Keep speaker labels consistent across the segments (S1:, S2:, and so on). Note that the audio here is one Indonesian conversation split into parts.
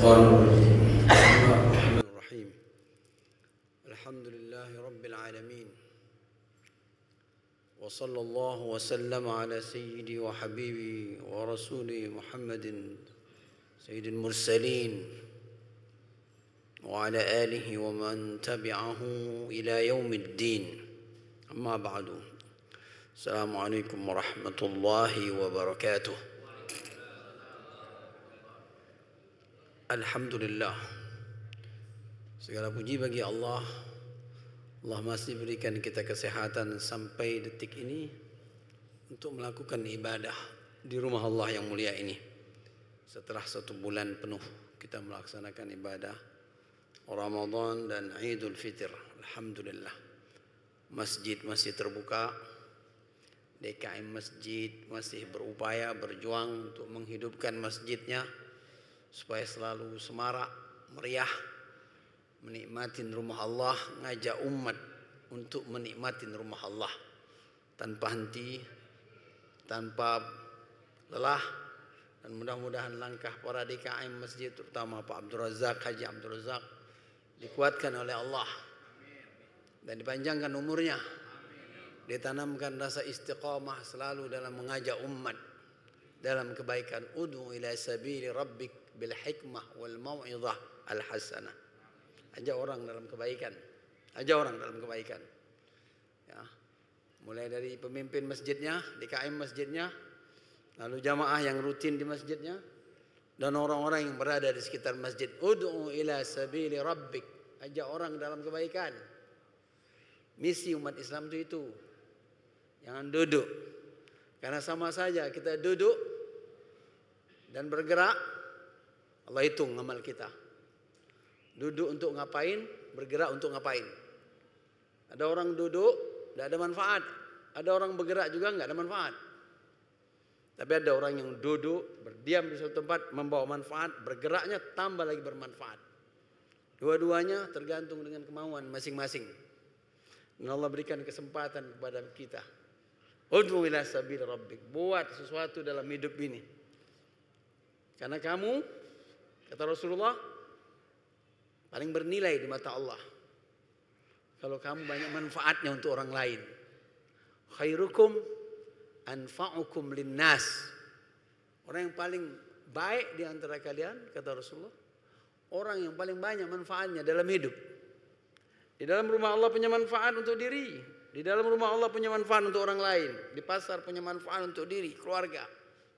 S1: الشيطان الرجيم. الرحمن الرحيم. الحمد لله رب العالمين. وصلى الله وسلم على سيدي وحبيبي ورسولي محمد سيد المرسلين وعلى آله ومن تبعه إلى يوم الدين. أما بعد. السلام عليكم ورحمة الله وبركاته. Alhamdulillah, segala puji bagi Allah. Allah masih berikan kita kesehatan sampai detik ini untuk melakukan ibadah di rumah Allah yang mulia ini. Setelah 1 bulan penuh kita melaksanakan ibadah Ramadan dan Idul Fitr. Alhamdulillah, masjid masih terbuka, DKM Masjid masih berupaya berjuang untuk menghidupkan masjidnya supaya selalu semarak, meriah, menikmatin rumah Allah, ngajak umat untuk menikmatin rumah Allah tanpa henti, tanpa lelah. Dan mudah-mudahan langkah para DKM Masjid, terutama Pak Abdul Razak, Haji Abdul Razak, dikuatkan oleh Allah dan dipanjangkan umurnya, ditanamkan rasa istiqamah selalu dalam mengajak umat dalam kebaikan. Ud'u ila sabili rabbik bil hikmah wal mau'izah al hasanah. Ajak orang dalam kebaikan. Ajak orang dalam kebaikan. Ya. Mulai dari pemimpin masjidnya, DKM masjidnya, lalu jamaah yang rutin di masjidnya, dan orang-orang yang berada di sekitar masjid. Ud'u ila sabili rabbik. Ajak orang dalam kebaikan. Misi umat Islam itu. Jangan duduk. Karena sama saja kita duduk dan bergerak, Allah hitung amal kita. Duduk untuk ngapain, bergerak untuk ngapain. Ada orang duduk, tidak ada manfaat. Ada orang bergerak juga nggak ada manfaat. Tapi ada orang yang duduk, berdiam di suatu tempat, membawa manfaat, bergeraknya tambah lagi bermanfaat. Dua-duanya tergantung dengan kemauan masing-masing. Dan Allah berikan kesempatan kepada kita. Ud'u ila sabil rabbik. Buat sesuatu dalam hidup ini. Karena kamu, kata Rasulullah, paling bernilai di mata Allah kalau kamu banyak manfaatnya untuk orang lain. Khairukum anfa'ukum linnas. Orang yang paling baik di antara kalian, kata Rasulullah, orang yang paling banyak manfaatnya dalam hidup. Di dalam rumah Allah punya manfaat untuk diri, di dalam rumah Allah punya manfaat untuk orang lain, di pasar punya manfaat untuk diri, keluarga,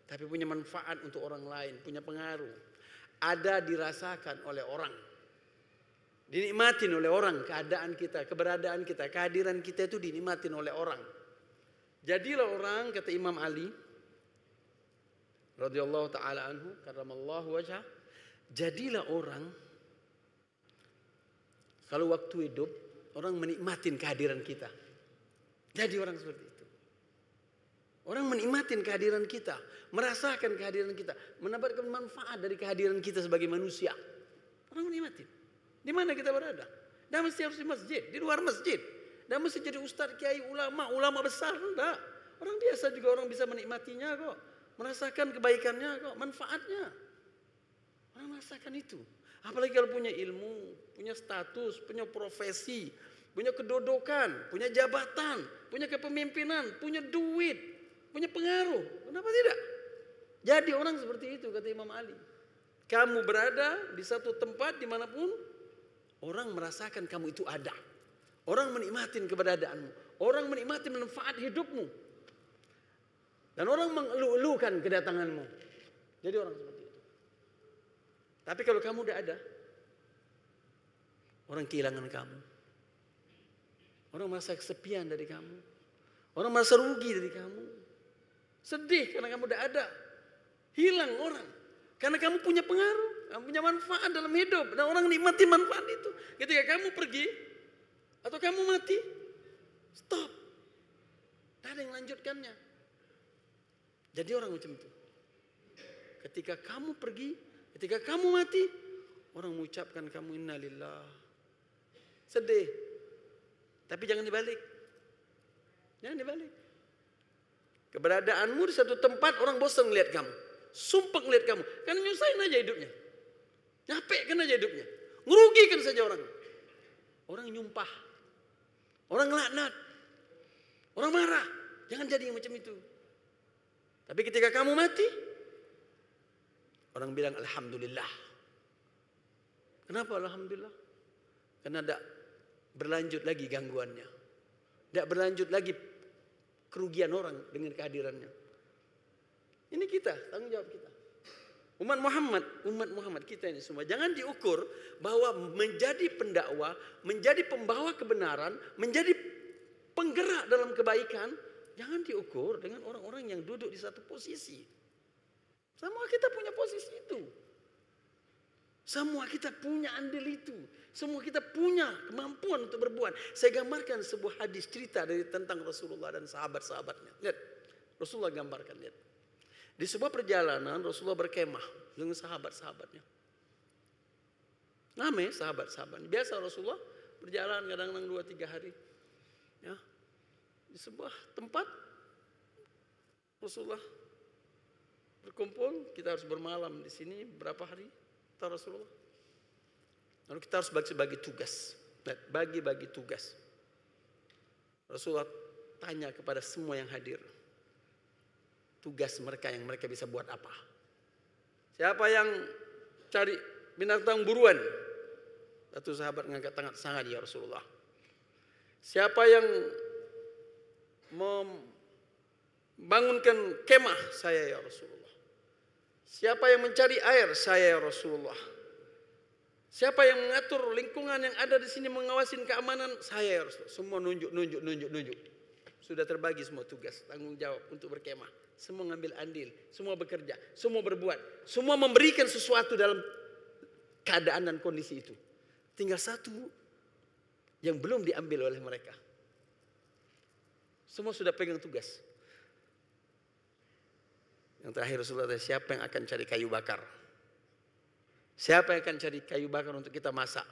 S1: tapi punya manfaat untuk orang lain, punya pengaruh. Ada dirasakan oleh orang, dinikmatin oleh orang. Keadaan kita, keberadaan kita, kehadiran kita itu dinikmatin oleh orang. Jadilah orang, kata Imam Ali radhiyallahu taala anhu karramallahu wajhah, jadilah orang kalau waktu hidup orang menikmatin kehadiran kita. Jadi orang seperti itu. Orang menikmatin kehadiran kita, merasakan kehadiran kita, mendapatkan manfaat dari kehadiran kita sebagai manusia. Orang menikmatin. Di mana kita berada? Dan mesti harus di masjid, di luar masjid. Dan mesti jadi ustaz, kiai, ulama besar. Enggak. Orang biasa juga orang bisa menikmatinya kok. Merasakan kebaikannya kok, manfaatnya. Orang merasakan itu. Apalagi kalau punya ilmu, punya status, punya profesi, punya kedudukan, punya jabatan, punya kepemimpinan, punya duit, punya pengaruh. Kenapa tidak? Jadi orang seperti itu, kata Imam Ali. Kamu berada di satu tempat dimanapun, orang merasakan kamu itu ada. Orang menikmatin keberadaanmu. Orang menikmati manfaat hidupmu. Dan orang mengeluh-elukan kedatanganmu. Jadi orang seperti itu. Tapi kalau kamu udah ada, orang kehilangan kamu. Orang merasa kesepian dari kamu. Orang merasa rugi dari kamu. Sedih karena kamu udah ada. Hilang orang. Karena kamu punya pengaruh. Kamu punya manfaat dalam hidup. Dan orang nikmati manfaat itu. Ketika kamu pergi. Atau kamu mati. Stop. Tidak ada yang lanjutkannya. Jadi orang macam itu. Ketika kamu pergi. Ketika kamu mati. Orang mengucapkan kamu innalillah. Sedih. Tapi jangan dibalik. Jangan dibalik. Keberadaanmu di satu tempat orang bosan melihat kamu. Sumpah melihat kamu. Karena nyusahin aja hidupnya. Nyapekkan aja hidupnya. Ngerugikan saja orang. Orang nyumpah. Orang laknat. Orang marah. Jangan jadi yang macam itu. Tapi ketika kamu mati, orang bilang alhamdulillah. Kenapa alhamdulillah? Karena tidak berlanjut lagi gangguannya. Tidak berlanjut lagi kerugian orang dengan kehadirannya. Ini kita, tanggung jawab kita. Umat Muhammad kita ini semua. Jangan diukur bahwa menjadi pendakwa, menjadi pembawa kebenaran, menjadi penggerak dalam kebaikan, jangan diukur dengan orang-orang yang duduk di satu posisi. Semua kita punya posisi itu. Semua kita punya andil itu. Semua kita punya kemampuan untuk berbuat. Saya gambarkan sebuah hadis cerita tentang Rasulullah dan sahabat-sahabatnya. Lihat, Rasulullah gambarkan, lihat. Di sebuah perjalanan Rasulullah berkemah dengan sahabat-sahabatnya. Ramai sahabat-sahabatnya. Biasa Rasulullah berjalan kadang-kadang 2-3 hari. Ya. Di sebuah tempat Rasulullah berkumpul, kita harus bermalam di sini berapa hari? Kata Rasulullah. Lalu kita harus bagi tugas. Bagi tugas. Rasulullah tanya kepada semua yang hadir. Tugas mereka yang mereka bisa buat apa? Siapa yang cari binatang buruan? Satu sahabat mengangkat tangan, sangat ya Rasulullah. Siapa yang membangunkan kemah? Saya ya Rasulullah. Siapa yang mencari air? Saya ya Rasulullah. Siapa yang mengatur lingkungan yang ada di sini, mengawasin keamanan? Saya ya Rasulullah. Semua nunjuk. Sudah terbagi semua tugas, tanggung jawab untuk berkemah. Semua ngambil andil, semua bekerja, semua berbuat, semua memberikan sesuatu dalam keadaan dan kondisi itu. Tinggal satu yang belum diambil oleh mereka. Semua sudah pegang tugas. Yang terakhir Rasulullah, siapa yang akan cari kayu bakar? Siapa yang akan cari kayu bakar untuk kita masak?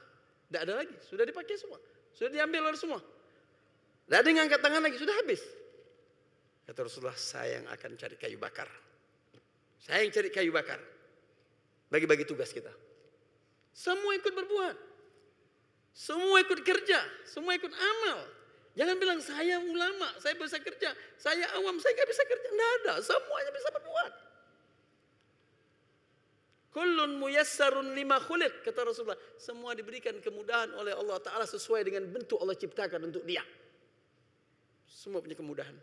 S1: Tidak ada lagi, sudah dipakai semua, sudah diambil oleh semua. Tidak ada yang angkat tangan lagi, sudah habis. Kata Rasulullah, saya yang akan cari kayu bakar. Saya yang cari kayu bakar. Bagi-bagi tugas kita. Semua ikut berbuat. Semua ikut kerja. Semua ikut amal. Jangan bilang saya ulama, saya bisa kerja. Saya awam, saya nggak bisa kerja. Tidak ada, semuanya bisa berbuat. Kullun muyassarun lima khuliq, kata Rasulullah. Semua diberikan kemudahan oleh Allah Ta'ala sesuai dengan bentuk Allah ciptakan untuk dia. Semua punya kemudahan.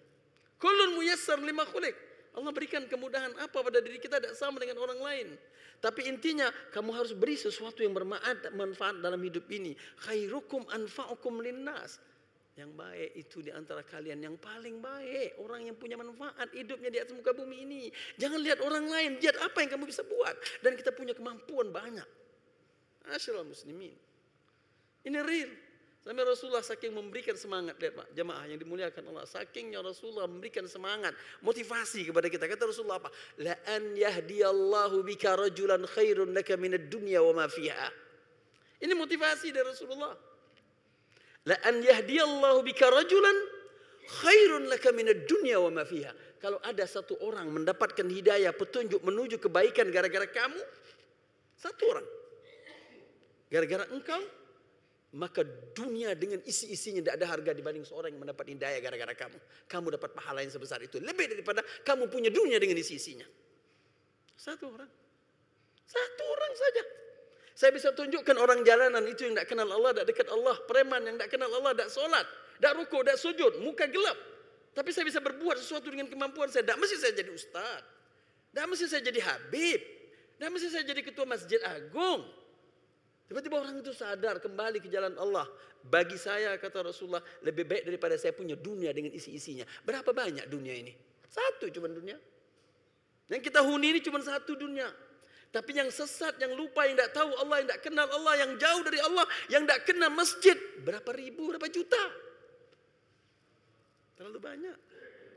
S1: Kullun muyassar lima khuliq. Allah berikan kemudahan apa pada diri kita tidak sama dengan orang lain. Tapi intinya kamu harus beri sesuatu yang bermanfaat dalam hidup ini. Khairukum anfa'ukum linnas. Yang baik itu di antara kalian yang paling baik. Orang yang punya manfaat hidupnya di atas muka bumi ini. Jangan lihat orang lain, lihat apa yang kamu bisa buat. Dan kita punya kemampuan banyak. Masyaallah muslimin. Ini real. Sampai Rasulullah saking memberikan semangat, lihat Pak, jamaah yang dimuliakan Allah, sakingnya Rasulullah memberikan semangat, motivasi kepada kita. Kata Rasulullah apa? La an yahdiyallahu bika rajulan khairun laka minad dunya wa ma fiha. Ini motivasi dari Rasulullah. La an yahdiyallahu bika rajulan khairun laka minad dunya wa ma fiha. Kalau ada satu orang mendapatkan hidayah, petunjuk menuju kebaikan gara-gara kamu, satu orang. Gara-gara engkau, maka dunia dengan isi-isinya tidak ada harga dibanding seorang yang mendapat hidayah gara-gara kamu. Kamu dapat pahala yang sebesar itu. Lebih daripada kamu punya dunia dengan isi-isinya. Satu orang. Satu orang saja. Saya bisa tunjukkan orang jalanan itu yang tidak kenal Allah, tidak dekat Allah. Preman yang tidak kenal Allah, tidak sholat, tidak rukuk, tidak sujud, muka gelap. Tapi saya bisa berbuat sesuatu dengan kemampuan saya. Tidak mesti saya jadi ustaz. Tidak mesti saya jadi habib. Tidak mesti saya jadi ketua masjid agung. Tiba-tiba orang itu sadar kembali ke jalan Allah. Bagi saya, kata Rasulullah, lebih baik daripada saya punya dunia dengan isi-isinya. Berapa banyak dunia ini? Satu cuma dunia. Yang kita huni ini cuma satu dunia. Tapi yang sesat, yang lupa, yang tidak tahu Allah, yang tidak kenal Allah, yang jauh dari Allah, yang tidak kenal masjid. Berapa ribu, berapa juta. Terlalu banyak.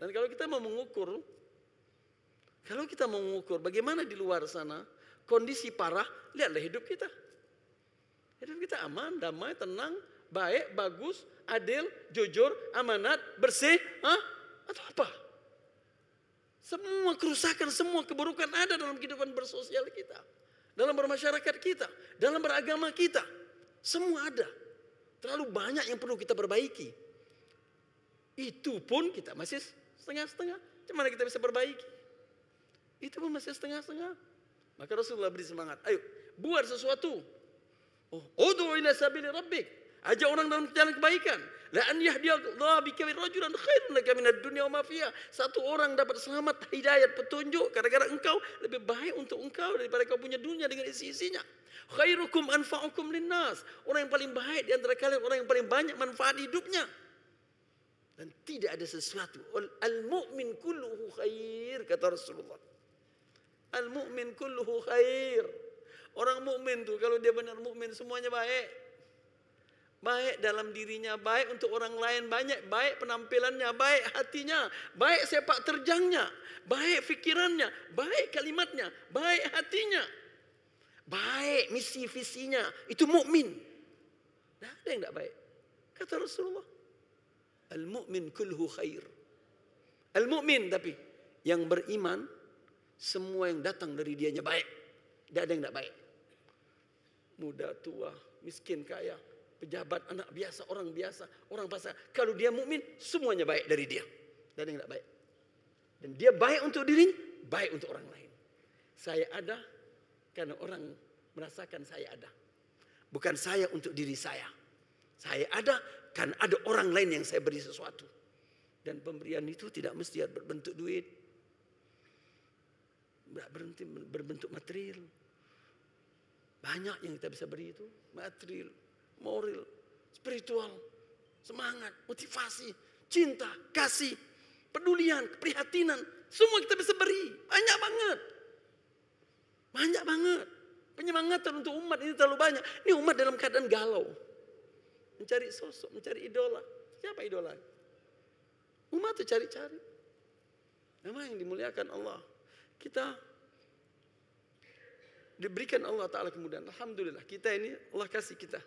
S1: Dan kalau kita mau mengukur bagaimana di luar sana, kondisi parah, lihatlah hidup kita. Hidup kita aman, damai, tenang, baik, bagus, adil, jujur, amanat, bersih, atau apa? Semua kerusakan, semua keburukan ada dalam kehidupan bersosial kita. dalam bermasyarakat kita, dalam beragama kita. Semua ada. Terlalu banyak yang perlu kita perbaiki. Itu pun kita masih setengah-setengah. Gimana kita bisa perbaiki? Itu pun masih setengah-setengah. Maka Rasulullah beri semangat. Ayo, buat sesuatu. Ud'u ila sabili rabbik. Ajak orang dalam jalan kebaikan. La an yahdiyallahu bika rajulan khairun laka minad dunya wa ma fiha. Satu orang dapat selamat, hidayat, petunjuk gara-gara engkau, lebih baik untuk engkau daripada kau punya dunia dengan isi-isinya. Khairukum anfa'ukum linnas. Orang yang paling baik di antara kalian orang yang paling banyak manfaat hidupnya. Dan tidak ada sesuatu. Al-mu'min kulluhu khair, kata Rasulullah. Al-mu'min kulluhu khair. Orang mukmin tuh kalau dia benar mukmin semuanya baik. Baik dalam dirinya, baik untuk orang lain, baik penampilannya, baik hatinya, baik sepak terjangnya, baik fikirannya, baik kalimatnya, baik hatinya, baik misi visinya. Itu mukmin. Tidak ada yang tidak baik. Kata Rasulullah, al-mu'min kulluhu khair. Al-mu'min tapi yang beriman, semua yang datang dari dianya baik. Tidak ada yang tidak baik. Muda, tua, miskin, kaya, pejabat, anak biasa, orang biasa. Kalau dia mukmin, semuanya baik dari dia. Dan yang tidak baik. Dan dia baik untuk dirinya, baik untuk orang lain. Saya ada karena orang merasakan saya ada. Bukan saya untuk diri saya. Saya ada karena ada orang lain yang saya beri sesuatu. Dan pemberian itu tidak mesti berbentuk duit. Tidak berhenti berbentuk material. Banyak yang kita bisa beri itu. Material, moral, spiritual, semangat, motivasi, cinta, kasih, pedulian, keprihatinan. Semua kita bisa beri. Banyak banget. Banyak banget. Penyemangatan untuk umat ini terlalu banyak. Ini umat dalam keadaan galau. Mencari sosok, mencari idola. Siapa idola? Umat itu cari-cari. Nama yang dimuliakan Allah. Kita diberikan Allah Ta'ala kemudahan. Alhamdulillah kita ini Allah kasih kita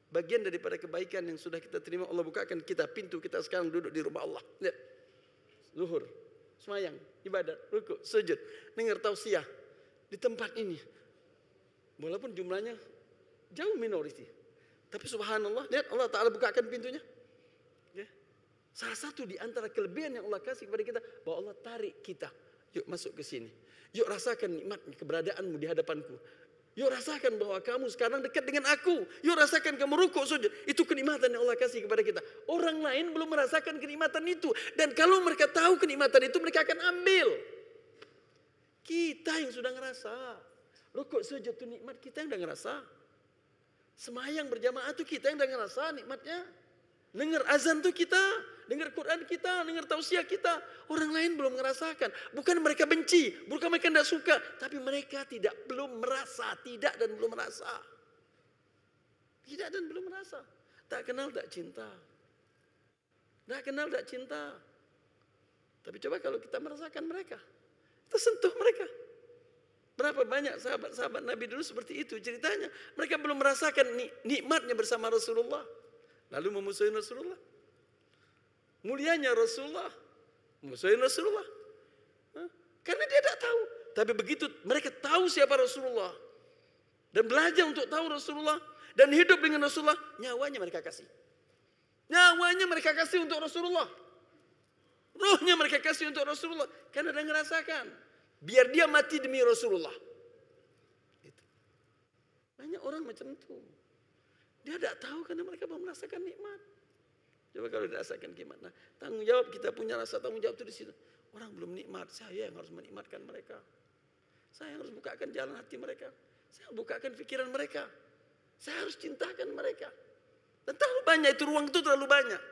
S1: bagian daripada kebaikan yang sudah kita terima. Allah bukakan kita pintu, kita sekarang duduk di rumah Allah. Lihat. Zuhur, semayang, ibadat, rukuk, sujud, dengar tausiah di tempat ini. Walaupun jumlahnya jauh minoriti, tapi subhanallah, lihat Allah Ta'ala bukakan pintunya. Ya. Salah satu di antara kelebihan yang Allah kasih kepada kita, bahwa Allah tarik kita. Yuk masuk ke sini. Yuk rasakan nikmat keberadaanmu di hadapanku. Yuk rasakan bahwa kamu sekarang dekat dengan aku. Yuk rasakan kamu rukuk sujud. Itu kenikmatan yang Allah kasih kepada kita. Orang lain belum merasakan kenikmatan itu. Dan kalau mereka tahu kenikmatan itu, mereka akan ambil. Kita yang sudah ngerasa. Rukuk sujud itu nikmat, kita yang sudah ngerasa. Semayang berjamaah itu kita yang sudah ngerasa nikmatnya. Dengar azan itu kita, dengar Quran kita, dengar tausiah kita. Orang lain belum merasakan. Bukan mereka benci, bukan mereka tidak suka, tapi mereka belum merasa, tidak dan belum merasa. Tidak dan belum merasa. Tak kenal tak cinta. Tak kenal tak cinta. Tapi coba kalau kita merasakan mereka, kita sentuh mereka. Berapa banyak sahabat-sahabat Nabi dulu seperti itu ceritanya. Mereka belum merasakan nikmatnya bersama Rasulullah. Lalu memusuhi Rasulullah. Mulianya Rasulullah. Memusuhi Rasulullah. Karena dia tidak tahu. Tapi begitu mereka tahu siapa Rasulullah. Dan belajar untuk tahu Rasulullah. Dan hidup dengan Rasulullah. Nyawanya mereka kasih. Nyawanya mereka kasih untuk Rasulullah. Rohnya mereka kasih untuk Rasulullah. Karena dia ngerasakan. Biar dia mati demi Rasulullah. Banyak orang macam itu. Dia tidak tahu karena mereka belum merasakan nikmat. Coba kalau dirasakan gimana? Tanggung jawab kita punya rasa tanggung jawab itu di situ. Orang belum nikmat, saya yang harus menikmatkan mereka. Saya yang harus bukakan jalan hati mereka. Saya harus bukakan pikiran mereka. Saya harus cintakan mereka. Dan terlalu banyak itu, ruang itu terlalu banyak.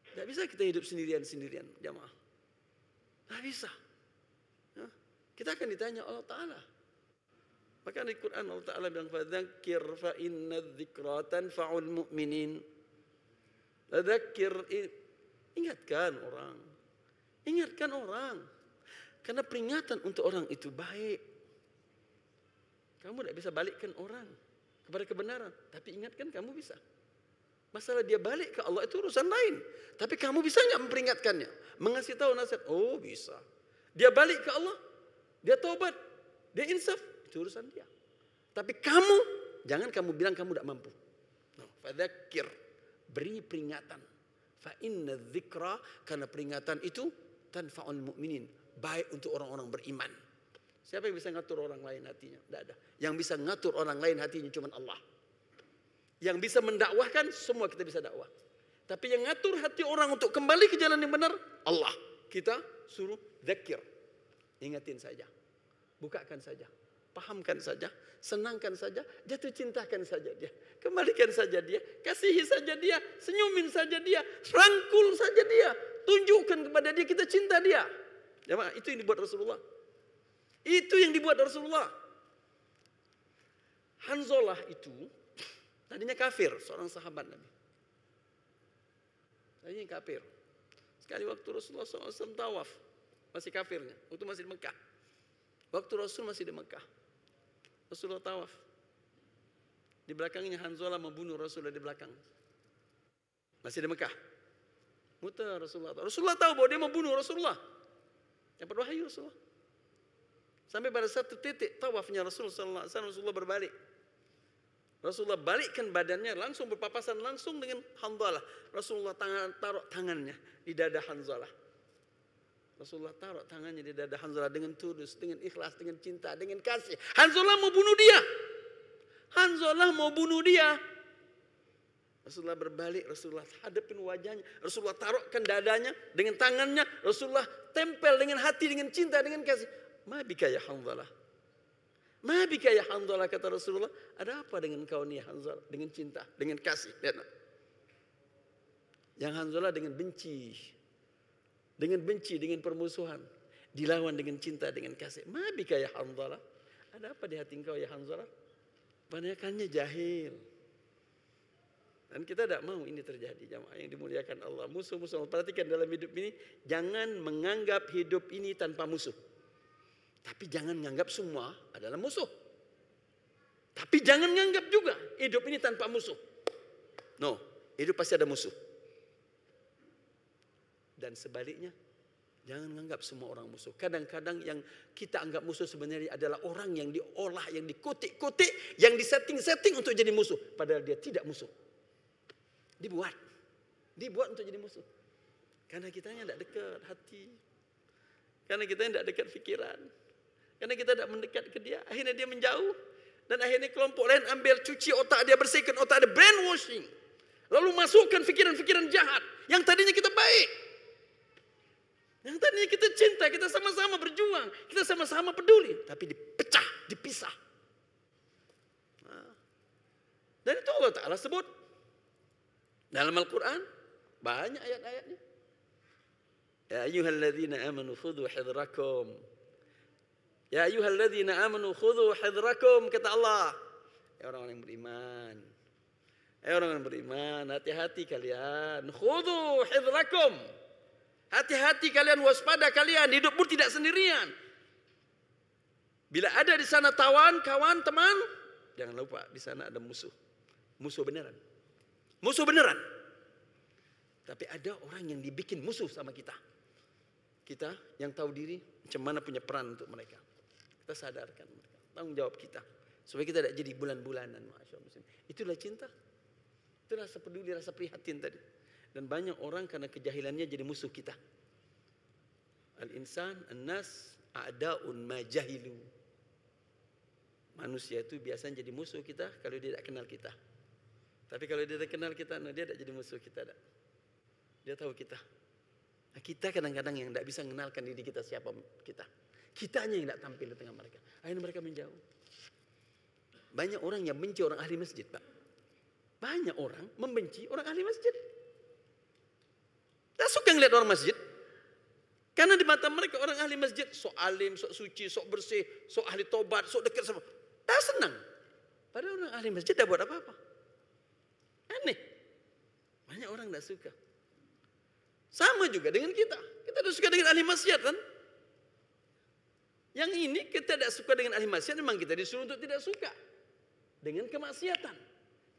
S1: Tidak bisa kita hidup sendirian-sendirian, jamaah. Tidak bisa. Kita akan ditanya Allah Ta'ala. Maka di Quran Allah Ta'ala bilang, fadzakir fa inna dzikra tanfa'ul mu'minin. Fadzakir, ingatkan orang. Ingatkan orang. Karena peringatan untuk orang itu baik. Kamu tidak bisa balikkan orang kepada kebenaran. Tapi ingatkan kamu bisa. Masalah dia balik ke Allah itu urusan lain. Tapi kamu bisa enggak memperingatkannya? Mengasih tahu nasihat. Oh bisa. Dia balik ke Allah. Dia taubat. Dia insaf. itu urusan dia. Tapi kamu, jangan kamu bilang kamu tidak mampu. Fadzakir, beri peringatan. Fa inna dzikra, karena peringatan itu tanfa'ul mu'minin, baik untuk orang-orang beriman. Siapa yang bisa ngatur orang lain hatinya? Tidak ada. Yang bisa ngatur orang lain hatinya cuma Allah. Yang bisa mendakwahkan, semua kita bisa dakwah. Tapi yang ngatur hati orang untuk kembali ke jalan yang benar, Allah. Kita suruh dzakir. Ingatin saja. Bukakan saja. Pahamkan saja. Senangkan saja. Jatuh cintakan saja dia. Kembalikan saja dia. Kasihi saja dia. Senyumin saja dia. Rangkul saja dia. Tunjukkan kepada dia kita cinta dia. Jemaah, itu yang dibuat Rasulullah. Itu yang dibuat Rasulullah. Hanzalah itu tadinya kafir, seorang sahabat Nabi. Tadinya kafir. Sekali waktu Rasulullah SAW tawaf, masih kafirnya. Waktu masih di Mekah. Waktu Rasul masih di Mekah. Rasulullah tawaf. Di belakangnya Hanzalah membunuh Rasulullah di belakang. Masih di Mekah. Muter Rasulullah. Rasulullah tahu bahwa dia membunuh Rasulullah. Dapat wahyu Rasulullah. Sampai pada satu titik tawafnya Rasulullah SAW, Rasulullah berbalik. Rasulullah balikkan badannya langsung berpapasan langsung dengan Hanzalah. Rasulullah taruh tangannya di dada Hanzalah. Rasulullah taruh tangannya di dada Hanzalah dengan tulus, dengan ikhlas, dengan cinta, dengan kasih. Hanzalah mau bunuh dia. Hanzalah mau bunuh dia. Rasulullah berbalik, Rasulullah hadapin wajahnya. Rasulullah taruhkan dadanya dengan tangannya. Rasulullah tempel dengan hati, dengan cinta, dengan kasih. Ma bika ya Hanzalah. Ma bika ya Hanzalah, kata Rasulullah. Ada apa dengan kau ni Hanzalah? Dengan cinta, dengan kasih. Lihat. Yang Hanzalah dengan benci. Dengan benci, dengan permusuhan. Dilawan dengan cinta, dengan kasih. Ma bika ya Hanzalah. Ada apa di hati kau ya Hanzalah? Banyakannya jahil. Dan kita tidak mau ini terjadi, jamaah yang dimuliakan Allah. Musuh-musuh, perhatikan dalam hidup ini. Jangan menganggap hidup ini tanpa musuh. Tapi jangan menganggap semua adalah musuh. Tapi jangan menganggap juga hidup ini tanpa musuh. No, hidup pasti ada musuh. Dan sebaliknya, jangan menganggap semua orang musuh. Kadang-kadang yang kita anggap musuh sebenarnya adalah orang yang diolah, yang dikutik-kutik, yang disetting-setting untuk jadi musuh. Padahal dia tidak musuh. Dibuat untuk jadi musuh. Karena kitanya tidak dekat hati. Karena kita tidak dekat pikiran. Karena kita tidak mendekat ke dia. Akhirnya dia menjauh. Dan akhirnya kelompok lain ambil, cuci otak dia, bersihkan otak dia, brainwashing. Lalu masukkan pikiran-pikiran jahat. Yang tadinya kita baik. Yang tadinya kita cinta, kita sama-sama berjuang. Kita sama-sama peduli. Tapi dipecah, dipisah. Dan itu Allah Ta'ala sebut. Dalam Al-Quran, banyak ayat-ayatnya. Ya ayyuhalladzina amanu khudhu hidrakum. Ya ayyuhalladzina amanu khudhu hidrakum, kata Allah. Ya orang-orang yang beriman. Ya orang-orang yang beriman, hati-hati kalian. Khudhu hidrakum. Hati-hati kalian, waspada kalian. Hidup pun tidak sendirian. Bila ada di sana kawan, teman, jangan lupa di sana ada musuh. Musuh beneran. Musuh beneran. Tapi ada orang yang dibikin musuh sama kita. Kita yang tahu diri, macam mana punya peran untuk mereka. Kita sadarkan mereka. Tanggung jawab kita. Supaya kita tidak jadi bulan-bulanan. Itulah cinta. Itulah rasa peduli, rasa prihatin tadi. Dan banyak orang karena kejahilannya jadi musuh kita. Al-insan, an-nas, a'da'un ma jahilu. Manusia itu biasanya jadi musuh kita kalau dia tidak kenal kita. Tapi kalau dia tidak kenal kita, dia tidak jadi musuh kita. Dia tahu kita. Nah, kita kadang-kadang yang tidak bisa mengenalkan diri kita siapa kita. Kitanya yang tidak tampil di tengah mereka. Akhirnya mereka menjauh. Banyak orang yang benci orang ahli masjid, Pak. Banyak orang membenci orang ahli masjid. Tak suka ngeliat orang masjid. Karena di mata mereka orang ahli masjid sok alim, sok suci, sok bersih, sok ahli tobat, sok dekat sama. Tak senang. Padahal orang ahli masjid tak buat apa-apa. Aneh. Banyak orang tak suka. Sama juga dengan kita. Kita tak suka dengan ahli maksiat kan? Yang ini kita tidak suka dengan ahli maksiat, memang kita disuruh untuk tidak suka dengan kemaksiatan.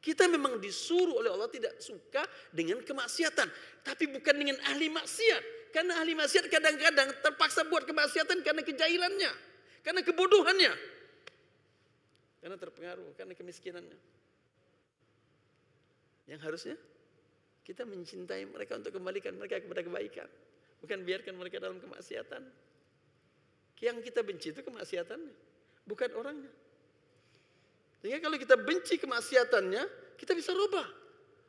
S1: Kita memang disuruh oleh Allah tidak suka dengan kemaksiatan. Tapi bukan dengan ahli maksiat. Karena ahli maksiat kadang-kadang terpaksa buat kemaksiatan karena kejahilannya. Karena kebodohannya. Karena terpengaruh, karena kemiskinannya. Yang harusnya kita mencintai mereka untuk kembalikan mereka kepada kebaikan. Bukan biarkan mereka dalam kemaksiatan. Yang kita benci itu kemaksiatannya, bukan orangnya. Sehingga kalau kita benci kemaksiatannya, kita bisa rubah.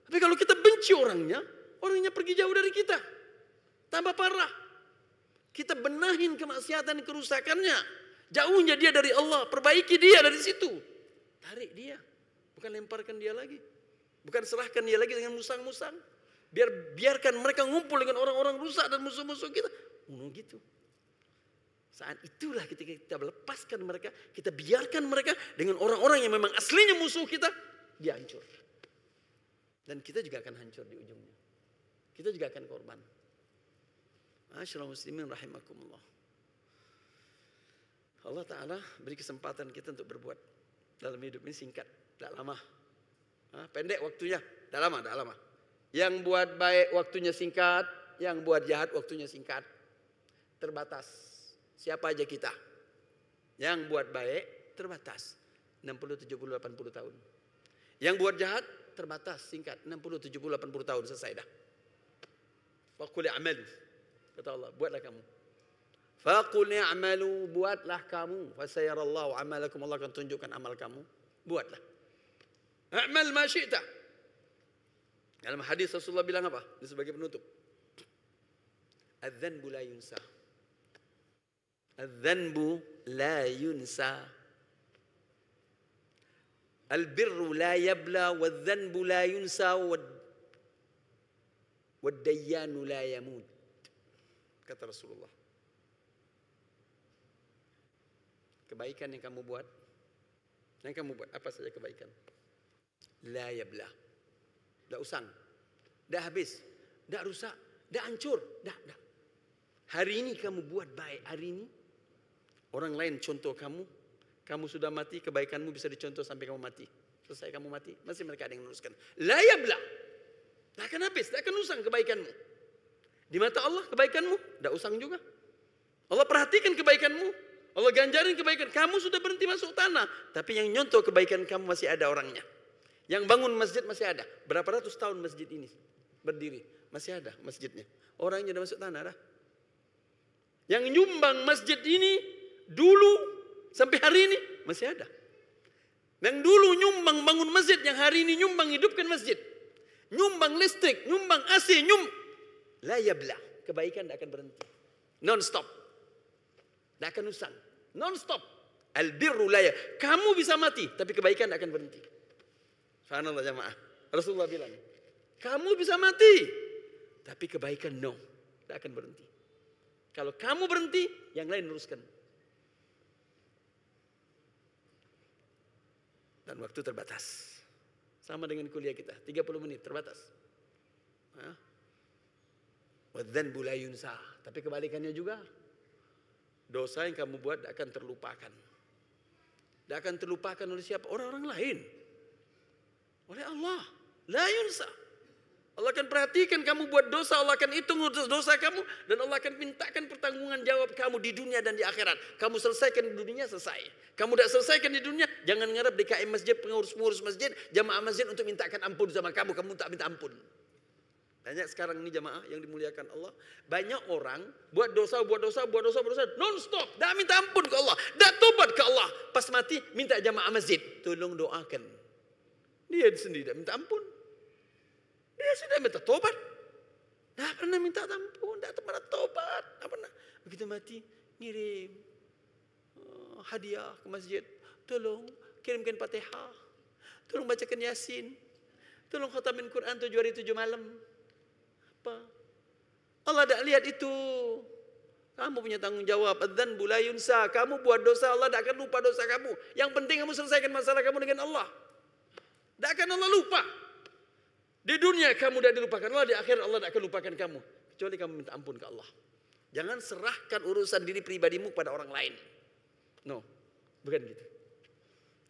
S1: Tapi kalau kita benci orangnya pergi jauh dari kita. Tambah parah. Kita benahin kemaksiatan, kerusakannya. Jauhnya dia dari Allah, perbaiki dia dari situ. Tarik dia, bukan lemparkan dia lagi. Bukan serahkan dia lagi dengan musang-musang. Biarkan mereka ngumpul dengan orang-orang rusak dan musuh-musuh kita. Gitu. Saat itulah ketika kita melepaskan mereka, kita biarkan mereka dengan orang-orang yang memang aslinya musuh kita, dia hancur. Dan kita juga akan hancur di ujungnya. Kita juga akan korban. Ma'asyiral muslimin rahimakumullah. Allah Ta'ala beri kesempatan kita untuk berbuat dalam hidup ini singkat, tidak lama. Pendek waktunya, tidak lama. Yang buat baik waktunya singkat, yang buat jahat waktunya singkat. Terbatas. Siapa aja kita. Yang buat baik terbatas. 60, 70, 80 tahun. Yang buat jahat terbatas, singkat. 60, 70, 80 tahun selesai dah. Faqul i'malu. Kata Allah, buatlah kamu. Faqul i'malu, buatlah kamu. Fasayarallahu amalakum, Allah akan tunjukkan amal kamu. Buatlah. A'mal ma syi'ta. Dalam hadis Rasulullah bilang apa? Ini sebagai penutup. Adz-dzanbu la yunsa. Adz-dzanbu la yunsa. Al-birru la yabla wadz-dzanbu la yunsa wad-dayyanu la yamut. Kata Rasulullah. Kebaikan yang kamu buat, apa saja kebaikan? La yabla. Dah usang, dah habis, dah rusak, dah hancur, dah. Hari ini kamu buat baik, hari ini orang lain contoh kamu sudah mati, kebaikanmu bisa dicontoh sampai kamu mati. Selesai kamu mati, masih mereka ada yang meneruskan. La yabla. Tak akan habis, tak akan usang kebaikanmu. Di mata Allah kebaikanmu, dah usang juga. Allah perhatikan kebaikanmu, Allah ganjarin kebaikan. Kamu sudah berhenti masuk tanah, tapi yang nyontoh kebaikan kamu masih ada orangnya. Yang bangun masjid masih ada. Berapa ratus tahun masjid ini berdiri, masih ada masjidnya. Orangnya sudah masuk tanah dah. Yang nyumbang masjid ini dulu sampai hari ini masih ada. Yang dulu nyumbang bangun masjid, yang hari ini nyumbang hidupkan masjid. Nyumbang listrik, nyumbang AC, la yabla. Kebaikan tidak akan berhenti. Non stop. Tidak akan usang. Non stop. Al-birru la ya. Kamu bisa mati, tapi kebaikan tidak akan berhenti. Subhanallah jamaah. Rasulullah bilang, kamu bisa mati, tapi kebaikan no, tidak akan berhenti. Kalau kamu berhenti, yang lain teruskan. Dan waktu terbatas. Sama dengan kuliah kita, 30 menit terbatas. Wadzanbu la yunsa. Tapi kebalikannya juga, dosa yang kamu buat tidak akan terlupakan. Tidak akan terlupakan oleh siapa? Orang-orang lain. Oleh Allah. La yunsa. Allah akan perhatikan kamu buat dosa, Allah akan hitung dosa kamu, dan Allah akan mintakan pertanggungan jawab kamu di dunia dan di akhirat. Kamu selesaikan di dunia, selesai. Kamu tidak selesaikan di dunia, jangan ngarep DKM masjid, pengurus-pengurus masjid, jamaah masjid untuk mintakan ampun sama kamu tak minta ampun. Banyak sekarang ini jamaah yang dimuliakan Allah, banyak orang buat dosa, non stop, dah minta ampun ke Allah, dah tobat ke Allah, pas mati minta jamaah masjid, tolong doakan. Dia sendiri tidak minta ampun. Dia sudah minta tobat. Tidak pernah minta ampun, tidak pernah tobat, tidak pernah. Begitu mati, ngirim hadiah ke masjid. Tolong kirimkan Fatihah. Tolong bacakan Yasin. Tolong khatamin Quran 7 hari 7 malam. Apa? Allah tidak lihat itu. Kamu punya tanggung jawab. Adzanbu la yunsa. Kamu buat dosa, Allah tidak akan lupa dosa kamu. Yang penting kamu selesaikan masalah kamu dengan Allah. Tidak akan Allah lupa. Di dunia kamu tidak dilupakan Allah, di akhirat Allah tidak akan lupakan kamu. Kecuali kamu minta ampun ke Allah. Jangan serahkan urusan diri pribadimu pada orang lain. No, bukan gitu.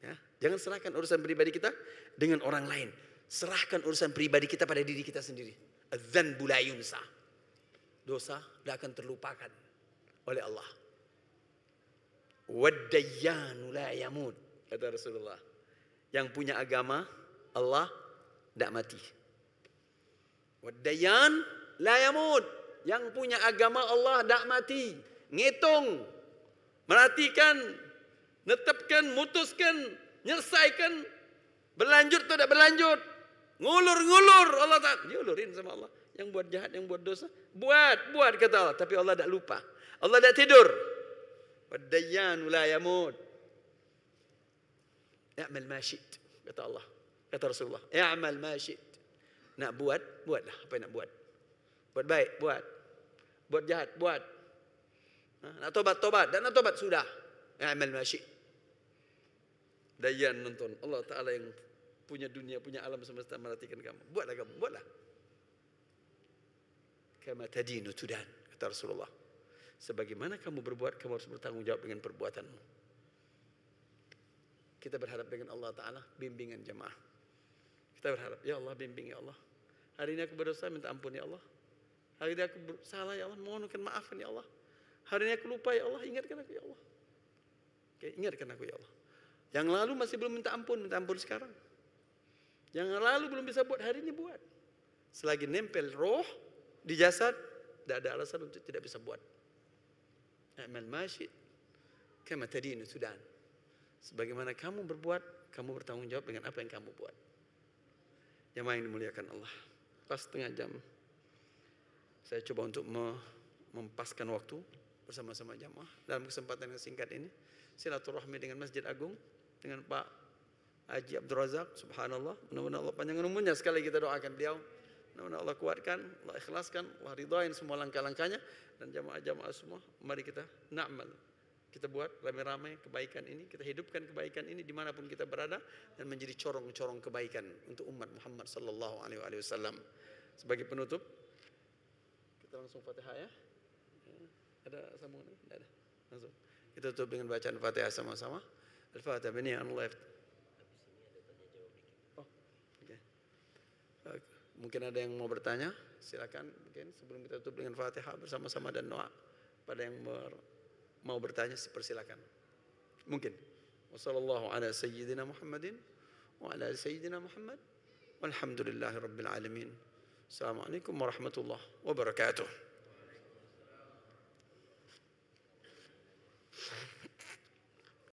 S1: Ya, jangan serahkan urusan pribadi kita dengan orang lain. Serahkan urusan pribadi kita pada diri kita sendiri. Adzanbu la yunsa. Dosa tidak akan terlupakan oleh Allah. Wad-dayyanu la yamut. kata Rasulullah. Yang punya agama Allah tidak mati. Wad-dayyan la yamut. Yang punya agama Allah tidak mati. Ngitung, merhatikan, netapkan, mutuskan, nyelesaikan, berlanjut atau tidak berlanjut, ngulur Allah tak diulurin sama Allah. Yang buat jahat, yang buat dosa, buat kata Allah. Tapi Allah tak lupa. Allah tak tidur. Wad-dayyan la yamut. I'mal ma syi'ta, kata Allah, kata Rasulullah. I'mal ma syi'ta. Nak buatlah apa yang nak buat. Buat baik, buat. Buat jahat, buat. Nak tobat, dan nak tobat sudah. I'mal ma syi'ta. Dayyan nonton. Allah Ta'ala yang punya dunia, punya alam semesta merhatikan kamu. Buatlah kamu, buatlah. Kama tadinu tudan, kata Rasulullah. Sebagaimana kamu berbuat, kamu harus bertanggung jawab dengan perbuatanmu. Kita berharap dengan Allah Ta'ala bimbingan jemaah. Kita berharap, ya Allah bimbing ya Allah. Hari ini aku berdosa, minta ampun ya Allah. Hari ini aku salah ya Allah, mohonkan maafkan ya Allah. Hari ini aku lupa ya Allah, ingatkan aku ya Allah. Oke, ingatkan aku ya Allah. Yang lalu masih belum minta ampun sekarang. Yang lalu belum bisa buat, hari ini buat. Selagi nempel roh di jasad, tidak ada alasan untuk tidak bisa buat. Amal masyid kama tadinu tudan. Sebagaimana kamu berbuat, kamu bertanggung jawab dengan apa yang kamu buat. Jemaah yang dimuliakan Allah. Pas setengah jam. Saya coba untuk mempaskan waktu bersama-sama jemaah dalam kesempatan yang singkat ini. Silaturahmi dengan Masjid Agung, dengan Pak Haji Abdul Razak. Subhanallah. Mudah-mudahan Allah panjangkan umurnya. Sekali kita doakan beliau. Mudah-mudahan Allah kuatkan, Allah ikhlaskan, Allah ridhain semua langkah-langkahnya. Dan jamaah-jamaah semua, mari kita na'mal. Kita buat ramai-ramai kebaikan ini, kita hidupkan kebaikan ini dimanapun kita berada dan menjadi corong-corong kebaikan untuk umat Muhammad sallallahu alaihi wasallam. Sebagai penutup, kita langsung Fatihah ya. Ada sambungan? Tidak ada. Langsung. Kita tutup dengan bacaan Fatihah sama-sama. Al-Fatihah bini an left. Oh, oke. Mungkin ada yang mau bertanya, silakan. Mungkin sebelum kita tutup dengan Fatihah bersama-sama dan doa. Pada yang mau bertanya, persilakan. Mungkin. Wassallallahu ala sayyidina Muhammadin wa ala sayyidina Muhammad. Walhamdulillahi rabbil alamin. Assalamualaikum warahmatullahi wabarakatuh.